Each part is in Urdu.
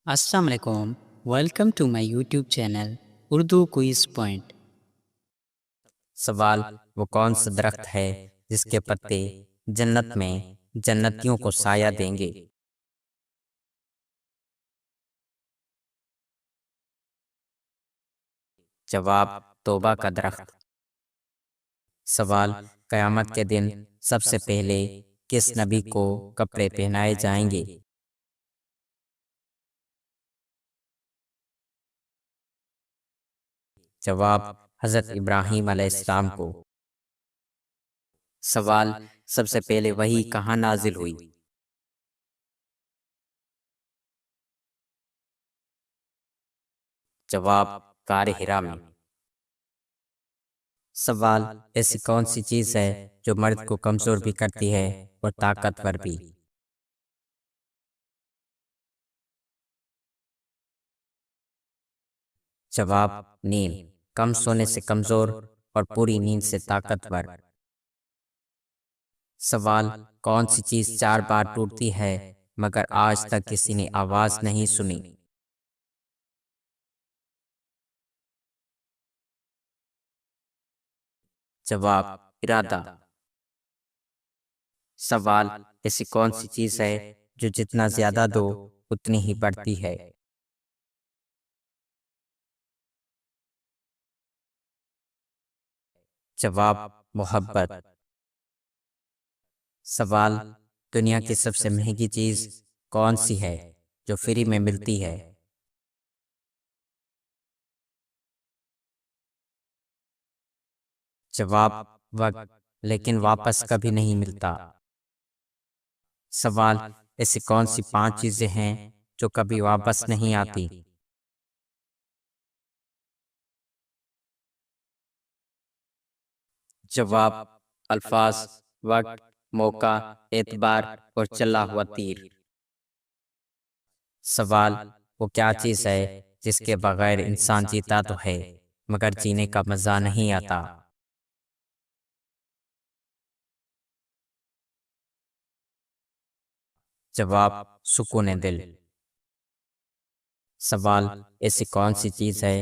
السلام علیکم، welcome to my YouTube channel Urdu quiz point. سوال: وہ کون سا درخت ہے جس کے پتے جنت میں جنتیوں کو سایہ دیں گے؟ جواب: توبہ کا درخت۔ سوال: قیامت کے دن سب سے پہلے کس نبی کو کپڑے پہنائے جائیں گے؟ جواب: حضرت ابراہیم علیہ السلام کو۔ سوال: سب سے پہلے وحی کہاں نازل ہوئی؟ جواب: غار حرا میں۔ سوال: ایسی کون سی چیز ہے جو مرد کو کمزور بھی کرتی ہے اور طاقتور بھی؟ جواب: نیند۔ کم سونے سے کمزور اور پوری نیند سے طاقتور۔ سوال: کون سی چیز 4 بار ٹوٹتی ہے مگر آج تک کسی نے آواز نہیں سنی؟ جواب: ارادہ۔ سوال: ایسی کون سی چیز ہے جو جتنا زیادہ دو اتنی ہی بڑھتی ہے؟ جواب: محبت۔ سوال: دنیا کی سب سے مہنگی چیز کون سی ہے جو فری میں ملتی ہے؟ جواب: وقت، لیکن واپس کبھی نہیں ملتا۔ سوال: ایسی کون سی 5 چیزیں ہیں جو کبھی واپس نہیں آتی؟ جواب: الفاظ، وقت، موقع، اعتبار اور چلا ہوا تیر۔ سوال: وہ کیا چیز ہے جس کے بغیر انسان جیتا تو ہے مگر جینے کا مزہ نہیں آتا؟ جواب: سکون دل۔ سوال: ایسی کون سی چیز ہے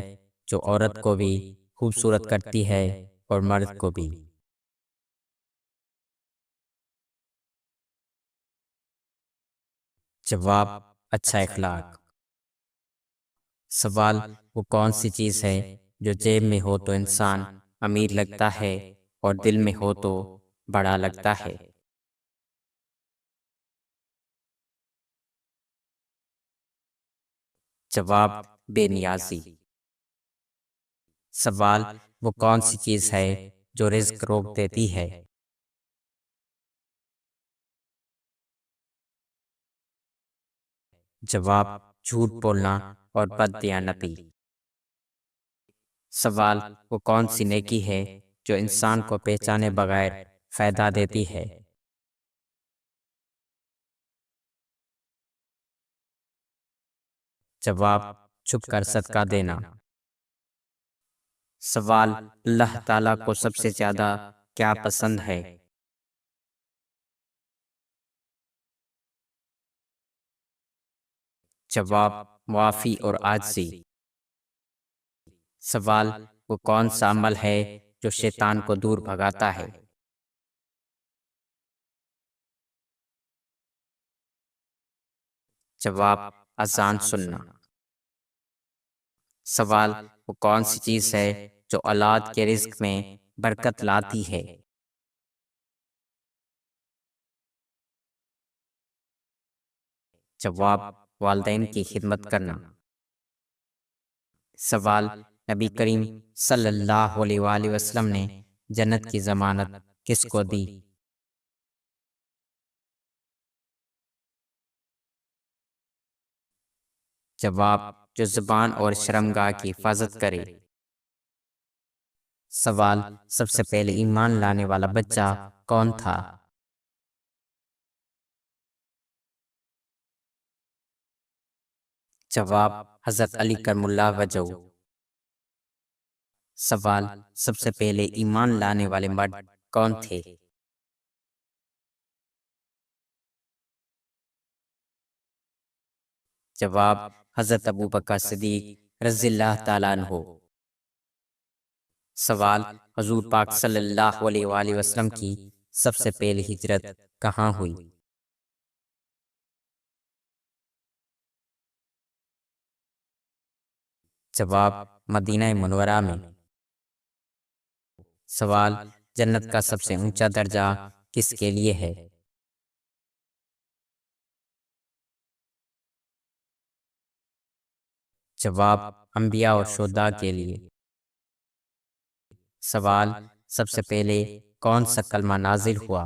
جو عورت کو بھی خوبصورت کرتی ہے اور مرد کو بھی؟ جواب: اچھا اخلاق۔ سوال: وہ کون سی چیز ہے جو جیب میں ہو تو انسان امیر لگتا ہے اور دل میں ہو تو بڑا لگتا ہے؟ جواب: بے نیازی۔ سوال: وہ کون سی چیز ہے جو رزق روک دیتی ہے؟ جواب: جھوٹ بولنا اور بددیانتی۔ سوال: وہ کون سی نیکی ہے جو انسان کو پہچانے بغیر فائدہ دیتی ہے؟ جواب: چھپ کر صدقہ دینا۔ سوال: اللہ تعالیٰ کو سب سے زیادہ کیا پسند ہے؟ جواب: معافی اور عاجزی۔ سوال: وہ کون سا عمل ہے جو شیطان کو دور بھگاتا ہے؟ جواب: اذان سننا۔ سوال: وہ کون سی چیز ہے جو اولاد کے رزق میں برکت لاتی ہے؟ جواب: والدین کی خدمت کرنا۔ سوال: نبی کریم صلی اللہ علیہ وآلہ وسلم نے جنت کی ضمانت کس کو دی؟ جواب: جو زبان اور شرمگاہ کی حفاظت کرے۔ سوال: سب سے پہلے ایمان لانے والا بچہ کون تھا؟ جواب: حضرت علی کرم اللہ وجہہ۔ سوال: سب سے پہلے ایمان لانے والے مرد کون تھے؟ جواب: حضرت ابو بکر صدیق رضی اللہ تعالیٰ عنہ۔ سوال، حضور پاک صلی اللہ علیہ وآلہ وسلم کی سب سے پہلی ہجرت کہاں ہوئی؟ جواب، مدینہ منورہ میں۔ سوال، جنت کا سب سے اونچا درجہ کس کے لیے ہے؟ جواب، انبیاء اور شہداء کے لیے۔ سوال، سب سے پہلے کون سا کلمہ نازل ہوا؟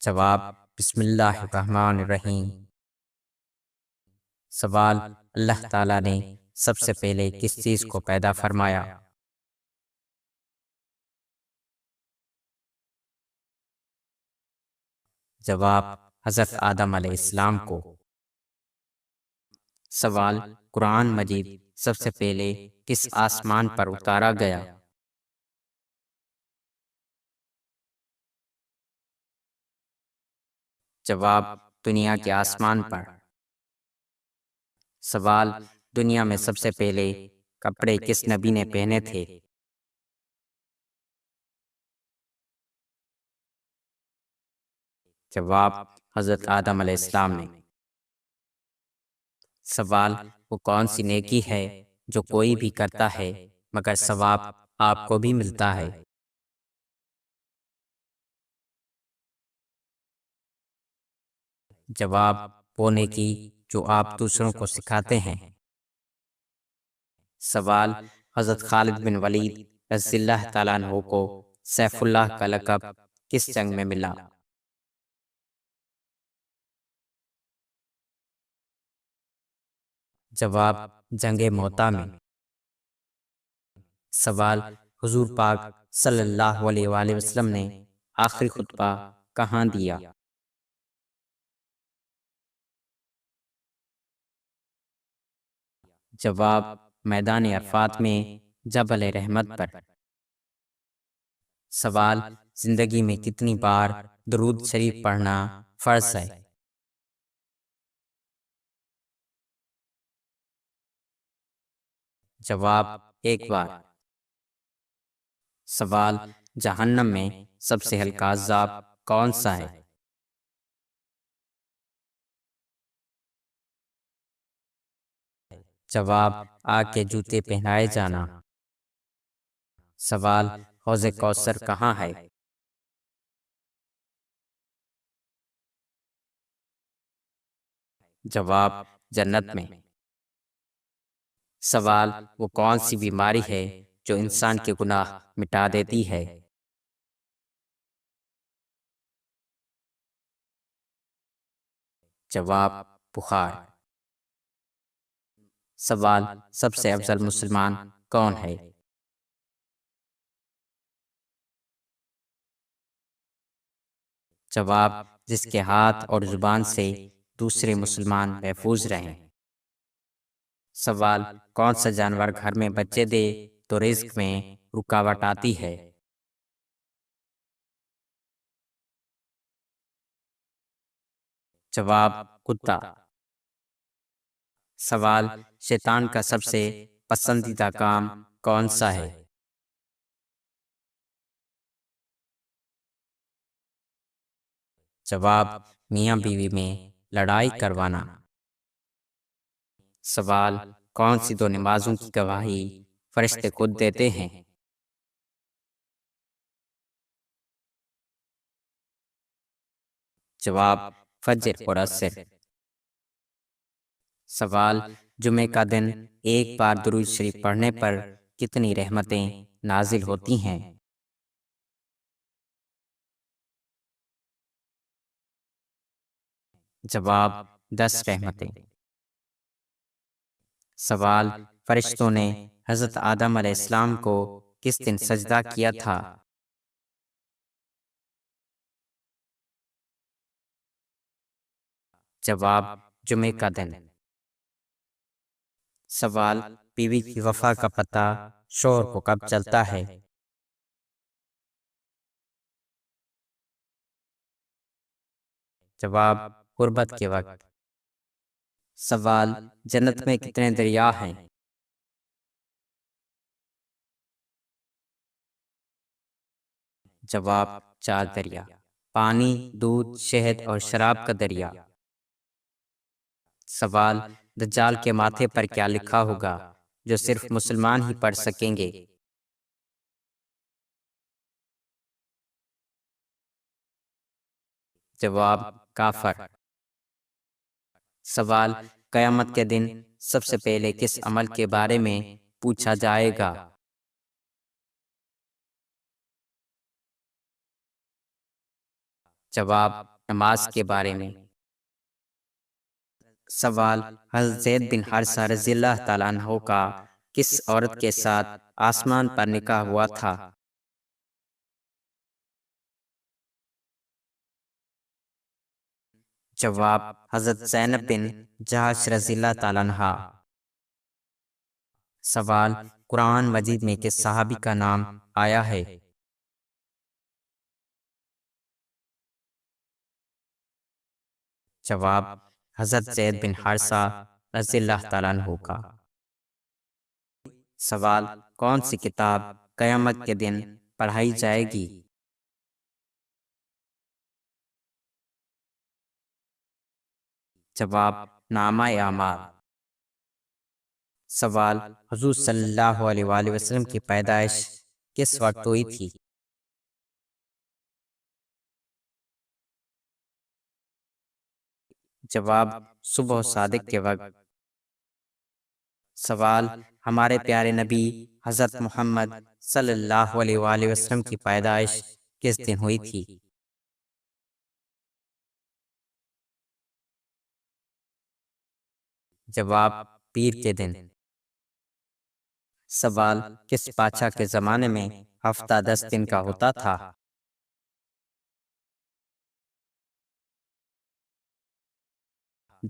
جواب، بسم اللہ الرحمن الرحیم۔ سوال، اللہ تعالیٰ نے سب سے پہلے کس چیز کو پیدا فرمایا؟ جواب، حضرت آدم علیہ السلام کو۔ سوال، قرآن مجید سب سے پہلے کس آسمان پر اتارا گیا؟ جواب، دنیا کے آسمان پر۔ سوال، دنیا میں سب سے پہلے کپڑے کس نبی نے پہنے تھے؟ جواب، حضرت آدم علیہ السلام نے۔ سوال، وہ کون سی نیکی ہے جو کوئی بھی کرتا ہے مگر ثواب آپ کو بھی ملتا ہے؟ جواب، وہ نیکی جو آپ دوسروں کو سکھاتے ہیں۔ سوال، حضرت خالد بن ولید رضی اللہ تعالیٰ عنہ کو سیف اللہ کا لقب کس جنگ میں ملا؟ جواب، جنگ موتا میں۔ سوال، حضور پاک صلی اللہ علیہ وآلہ وسلم نے آخری خطبہ کہاں دیا؟ جواب، میدان عرفات میں جبل رحمت پر۔ سوال، زندگی میں کتنی بار درود شریف پڑھنا فرض ہے؟ جواب، ایک بار۔ سوال، جہنم میں سب سے ہلکا عذاب کون سا ہے؟ جواب، آگ کے جوتے پہنائے جانا۔ سوال، حوض کوثر کہاں ہے؟ جواب، جنت میں۔ سوال، وہ کون سی بیماری ہے جو انسان کے گناہ مٹا دیتی ہے؟ جواب، بخار۔ سوال، سب سے افضل مسلمان کون ہے؟ جواب، جس کے ہاتھ اور زبان سے دوسرے مسلمان محفوظ رہیں۔ سوال، کون سا جانور گھر میں بچے دے تو رزق میں رکاوٹ آتی ہے؟ جواب، کتا۔ سوال، شیطان کا سب سے پسندیدہ کام کون سا ہے؟ جواب، میاں بیوی میں لڑائی کروانا۔ سوال، کون سی دو نمازوں کی گواہی فرشتے خود دیتے ہیں؟ جواب، فجر اور عصر۔ سوال، جمعہ کا دن ایک بار درود شریف پڑھنے پر کتنی رحمتیں نازل ہوتی ہیں؟ جواب، 10 رحمتیں۔ سوال، فرشتوں نے حضرت آدم علیہ السلام کو کس دن سجدہ کیا تھا؟ جواب، جمعہ کا دن۔ سوال، بیوی کی وفا کا پتہ شوہر کو کب چلتا ہے؟ جواب غربت کے وقت۔ سوال جنت میں کتنے دریا ہیں؟ جواب 4 دریا، پانی، دودھ، شہد اور شراب کا دریا۔ سوال دجال کے ماتھے پر کیا لکھا ہوگا جو صرف مسلمان ہی پڑھ سکیں گے؟ جواب کافر۔ سوال قیامت کے دن سب سے پہلے کس عمل کے بارے میں پوچھا جائے گا؟ جواب نماز کے بارے میں۔ سوال حضرت زید بن حارثہ رضی اللہ تعالیٰ عنہ کا کس عورت کے ساتھ آسمان پر نکاح ہوا تھا؟ جواب حضرت زینب بن جہش رضی اللہ تعالیٰ عنہ۔ سوال قرآن مجید میں کس صحابی کا نام آیا ہے؟ جواب حضرت زید بن حارثہ رضی اللہ تعالیٰ عنہ کا۔ سوال کون سی کتاب قیامت کے دن پڑھائی جائے گی؟ جواب نامہ اعمال۔ سوال حضور صلی اللہ علیہ وآلہ وسلم کی پیدائش کس وقت ہوئی تھی؟ جواب صبح صادق کے وقت۔ سوال ہمارے پیارے نبی حضرت محمد صلی اللہ علیہ وآلہ وسلم کی پیدائش کس دن ہوئی تھی؟ جواب پیر کے دن۔ سوال کس بادشاہ کے زمانے میں ہفتہ 10 دن کا ہوتا تھا؟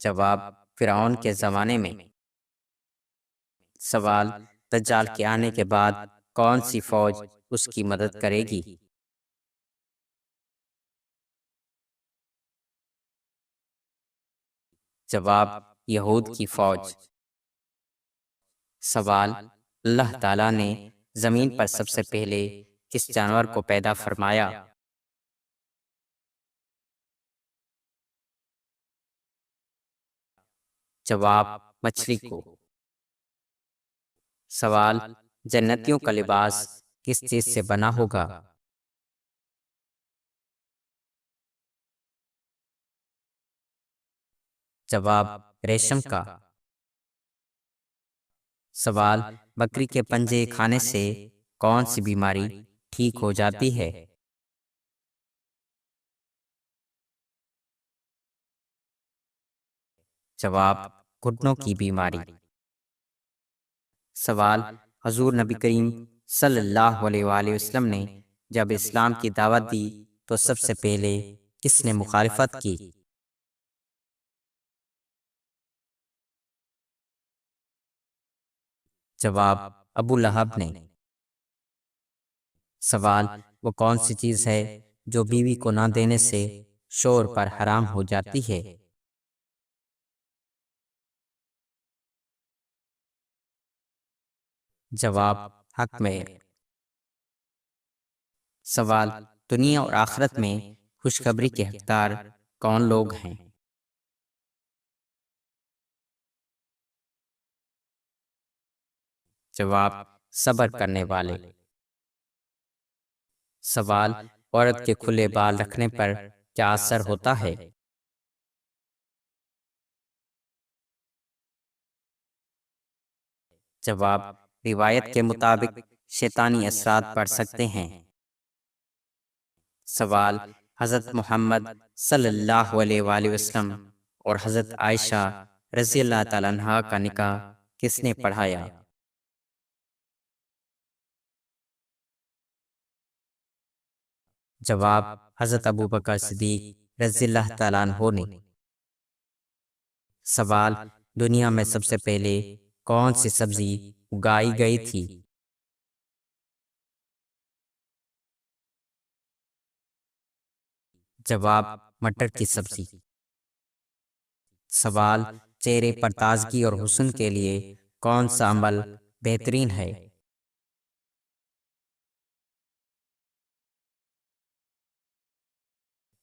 جواب فرعون کے زمانے میں۔ سوال دجال کے آنے کے بعد کون سی فوج اس کی مدد کرے گی؟ جواب یہود کی فوج۔ سوال اللہ تعالیٰ نے زمین پر سب سے پہلے کس جانور کو پیدا فرمایا؟ جواب مچھلی کو۔ سوال جنتیوں کا لباس کس چیز سے بنا ہوگا؟ جواب ریشم کا۔ سوال بکری کے پنجے کھانے سے کون سی بیماری ٹھیک ہو جاتی ہے؟ جواب گھٹنوں کی بیماری۔ سوال حضور نبی کریم صلی اللہ علیہ وآلہ وسلم نے جب اسلام کی دعوت دی تو سب سے پہلے کس نے مخالفت کی؟ جواب ابو لہب نے۔ سوال وہ کون سی چیز ہے جو بیوی کو نہ دینے سے شوہر پر حرام ہو جاتی ہے؟ جواب حق میں۔ سوال دنیا اور آخرت میں خوشخبری کے حقدار کون لوگ ہیں؟ جواب صبر کرنے والے۔ سوال عورت کے کھلے بال رکھنے پر کیا اثر ہوتا ہے؟ جواب روایت کے مطابق شیطانی اثرات پڑ سکتے ہیں۔ سوال حضرت محمد صلی اللہ علیہ وآلہ وسلم اور حضرت عائشہ رضی اللہ تعالیٰ عنہا کا نکاح کس نے پڑھایا؟ جواب حضرت ابوبکر صدیق رضی اللہ تعالیٰ عنہ نے۔ سوال دنیا میں سب سے پہلے کون سی سبزی اگائی گئی تھی؟ جواب مٹر کی سبزی۔ سوال چہرے پر تازگی اور حسن کے لیے کون سا عمل بہترین ہے؟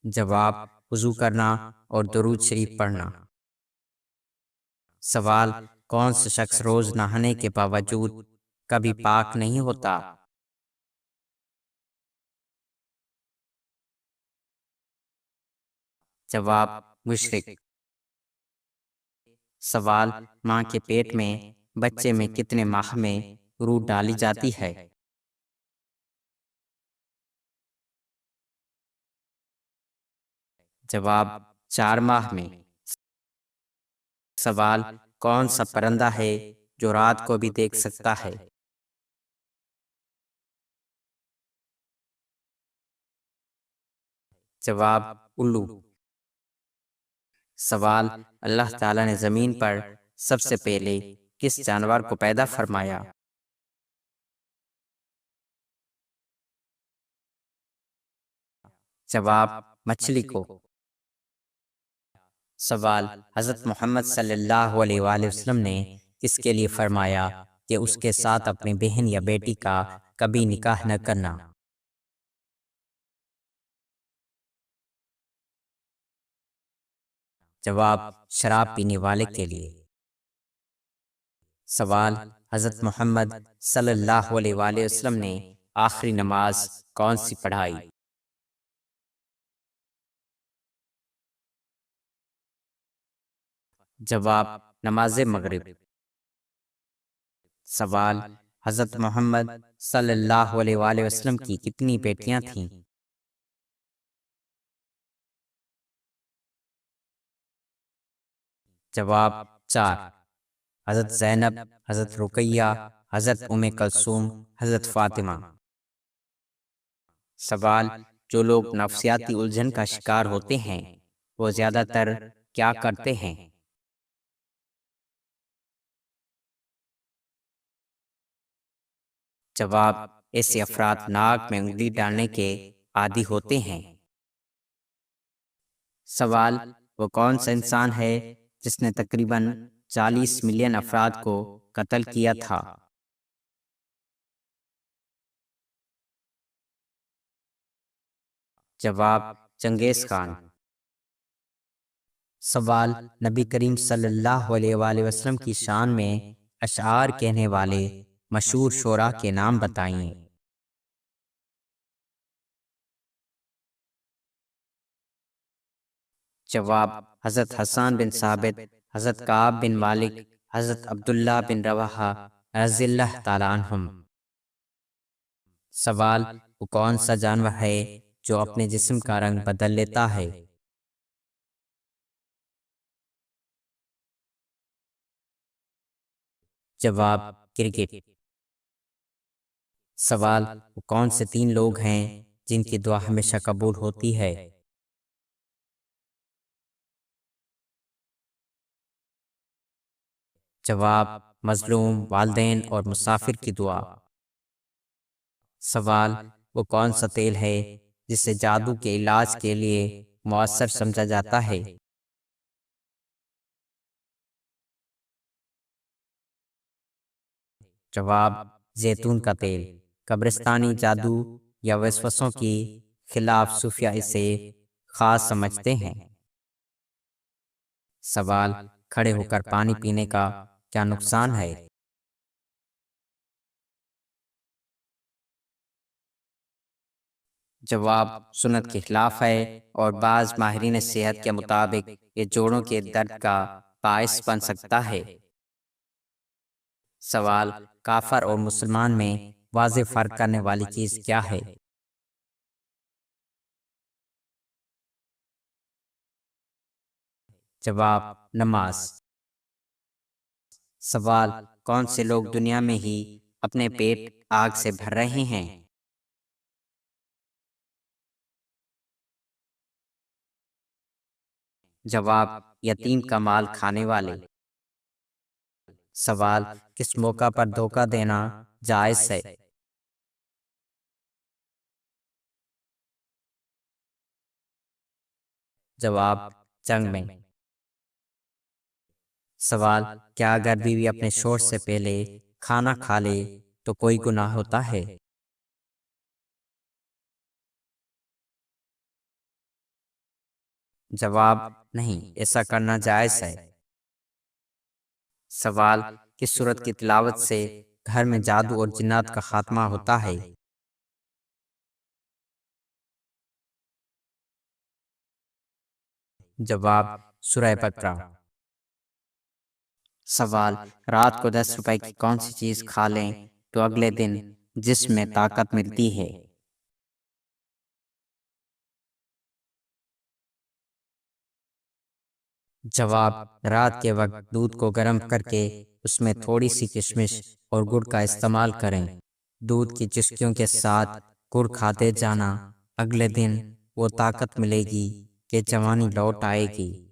جواب وضو کرنا اور درود شریف پڑھنا۔ سوال کون سا شخص روز نہانے کے باوجود کبھی پاک نہیں ہوتا؟ جواب مشرک۔ سوال ماں کے پیٹ میں بچے میں کتنے ماہ میں روح ڈالی جاتی ہے؟ جواب 4 ماہ میں۔ سوال کون سا پرندہ ہے جو رات کو بھی دیکھ سکتا ہے؟ جواب الو۔ سوال اللہ تعالیٰ نے زمین پر سب سے پہلے کس جانور کو پیدا فرمایا؟ جواب مچھلی کو۔ سوال حضرت محمد صلی اللہ علیہ وآلہ وسلم نے اس کے لیے فرمایا کہ اس کے ساتھ اپنی بہن یا بیٹی کا کبھی نکاح نہ کرنا؟ جواب شراب پینے والے کے لیے۔ سوال حضرت محمد صلی اللہ علیہ وآلہ وسلم نے آخری نماز کون سی پڑھائی؟ جواب نماز مغرب۔ سوال حضرت محمد صلی اللہ علیہ وآلہ وسلم کی کتنی بیٹیاں تھیں؟ جواب 4۔ حضرت زینب، حضرت رقیہ، حضرت ام کلثوم، حضرت فاطمہ۔ سوال جو لوگ نفسیاتی الجھن کا شکار ہوتے ہیں وہ زیادہ تر کیا کرتے ہیں؟ جواب ایسے افراد ناک میں انگلی ڈالنے کے عادی ہوتے ہیں۔ سوال وہ کون سا انسان ہے جس نے تقریباً 40 ملین افراد کو قتل کیا تھا؟ جواب چنگیز خان۔ سوال نبی کریم صلی اللہ علیہ وآلہ وسلم کی شان میں اشعار کہنے والے مشہور شعراء کے نام بتائیں۔ جواب حضرت حسان بن ثابت، حضرت کعب بن مالک، حضرت عبداللہ بن رواحہ رضی اللہ تعالیٰ عنہم۔ سوال وہ کون سا جانور ہے جو اپنے جسم کا رنگ بدل لیتا ہے؟ جواب کرکٹ۔ سوال وہ کون سے 3 لوگ ہیں جن کی دعا ہمیشہ قبول ہوتی ہے؟ جواب مظلوم، والدین اور مسافر کی دعا۔ سوال وہ کون سا تیل ہے جسے جادو کے علاج کے لیے مؤثر سمجھا جاتا ہے؟ جواب زیتون کا تیل۔ قبرستانی جادو یا وسوسوں کی خلاف صوفیہ اسے خاص سمجھتے ہیں۔ سوال کھڑے ہو کر پانی پینے کا کیا نقصان ہے؟ جواب سنت کے خلاف ہے اور بعض ماہرین صحت کے مطابق یہ جوڑوں کے درد کا باعث بن سکتا ہے۔ سوال کافر اور مسلمان میں واضح فرق کرنے والی چیز کیا ہے؟ جواب نماز۔ سوال کون سے لوگ دنیا میں ہی اپنے پیٹ آگ سے بھر رہے ہیں؟ جواب یتیم کا مال کھانے والے۔ سوال کس موقع پر دھوکہ دینا جائز ہے؟ جواب جنگ میں۔ سوال کیا اگر بیوی اپنے شوہر سے پہلے کھانا کھا لے تو کوئی گناہ ہوتا ہے؟ جواب نہیں، ایسا کرنا جائز ہے۔ سوال کس سورت کی تلاوت سے گھر میں جادو اور جنات کا خاتمہ ہوتا ہے؟ جواب سورہ بقرہ۔ سوال رات کو 10 روپے کی کون سی چیز کھا لیں تو اگلے دن جسم میں طاقت ملتی ہے؟ جواب رات کے وقت دودھ کو گرم کر کے اس میں تھوڑی سی کشمش اور گڑ کا استعمال کریں۔ دودھ کی چسکیوں کے ساتھ گڑ کھاتے جانا، اگلے دن وہ طاقت ملے گی کہ جوانی لوٹ آئے گی۔